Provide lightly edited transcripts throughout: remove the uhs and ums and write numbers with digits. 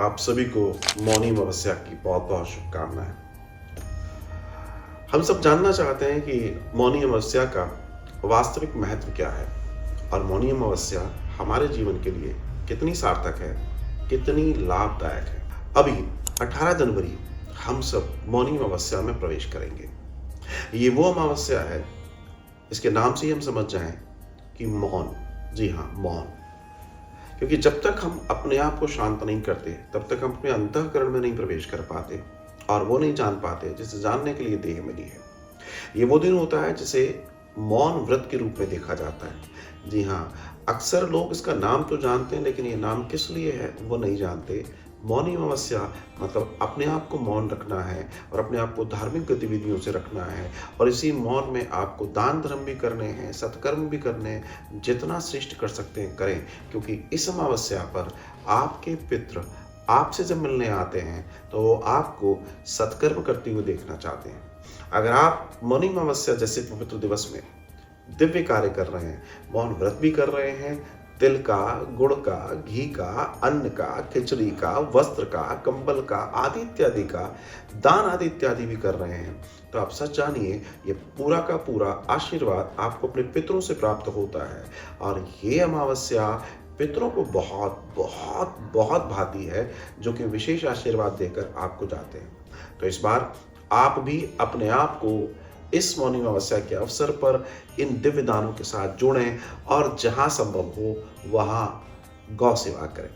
आप सभी को मौनी अमावस्या की बहुत बहुत शुभकामनाएं। हम सब जानना चाहते हैं कि मौनी अमावस्या का वास्तविक महत्व क्या है और मौनी अमावस्या हमारे जीवन के लिए कितनी सार्थक है, कितनी लाभदायक है। अभी 18 जनवरी हम सब मौनी अमावस्या में प्रवेश करेंगे। ये वो अमावस्या है, इसके नाम से ही हम समझ जाएं कि मौन, जी हाँ, मौन। क्योंकि जब तक हम अपने आप को शांत नहीं करते तब तक हम अपने अंतःकरण में नहीं प्रवेश कर पाते और वो नहीं जान पाते जिसे जानने के लिए देह मिली है। ये वो दिन होता है जिसे मौन व्रत के रूप में देखा जाता है। जी हाँ, अक्सर लोग इसका नाम तो जानते हैं लेकिन ये नाम किस लिए है वो नहीं जानते। मौनी अमावस्या मतलब अपने आप को मौन रखना है और अपने आप को धार्मिक गतिविधियों से रखना है और इसी मौन में आपको दान धर्म भी करने हैं, सत्कर्म भी करने हैं, जितना श्रेष्ठ कर सकते हैं करें। क्योंकि इस अमावस्या पर आपके पितृ आपसे जब मिलने आते हैं तो वो आपको सत्कर्म करते हुए देखना चाहते हैं। अगर आप मौनी अमावस्या जैसे पवित्र दिवस में दिव्य कार्य कर रहे हैं, मौन व्रत भी कर रहे हैं, तिल का, गुड़ का, घी का, अन्न का, खिचड़ी का, वस्त्र का, कंबल का आदि इत्यादि का दान आदि इत्यादि भी कर रहे हैं, तो आप सच जानिए ये पूरा का पूरा आशीर्वाद आपको अपने पितरों से प्राप्त होता है। और ये अमावस्या पितरों को बहुत बहुत बहुत भाती है, जो कि विशेष आशीर्वाद देकर आपको जाते हैं। तो इस बार आप भी अपने आप को इस मौनी अमावस्या के अवसर पर इन दिव्य दानों के साथ जुड़ें और जहां संभव हो वहां गौ सेवा करें।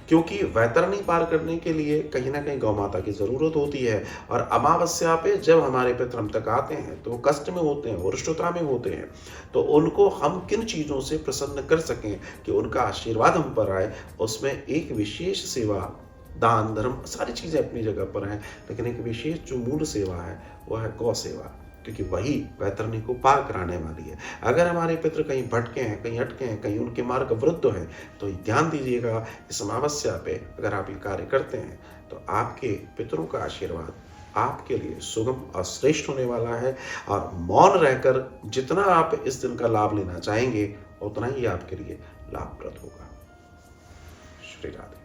क्योंकि वैतरणी पार करने के लिए कहीं ना कहीं गौ माता की जरूरत होती है। और अमावस्या पे जब हमारे पितर हम तक आते हैं तो वो कष्ट में होते हैं, वो रुष्टता में होते हैं, तो उनको हम किन चीजों से प्रसन्न कर सकें कि उनका आशीर्वाद हम पर आए, उसमें एक विशेष सेवा, दान धर्म सारी चीजें अपनी जगह पर हैं, लेकिन एक विशेष जो मूल सेवा है वह है गौ सेवा। क्योंकि वही वैतरणी को पार कराने वाली है। अगर हमारे पितृ कहीं भटके हैं, कहीं अटके हैं, कहीं उनके मार्ग अवरुद्ध है, तो ध्यान दीजिएगा इस अमावस्या पे अगर आप ये कार्य करते हैं तो आपके पितरों का आशीर्वाद आपके लिए सुगम और श्रेष्ठ होने वाला है। और मौन रहकर जितना आप इस दिन का लाभ लेना चाहेंगे उतना ही आपके लिए लाभप्रद होगा। श्री राधे।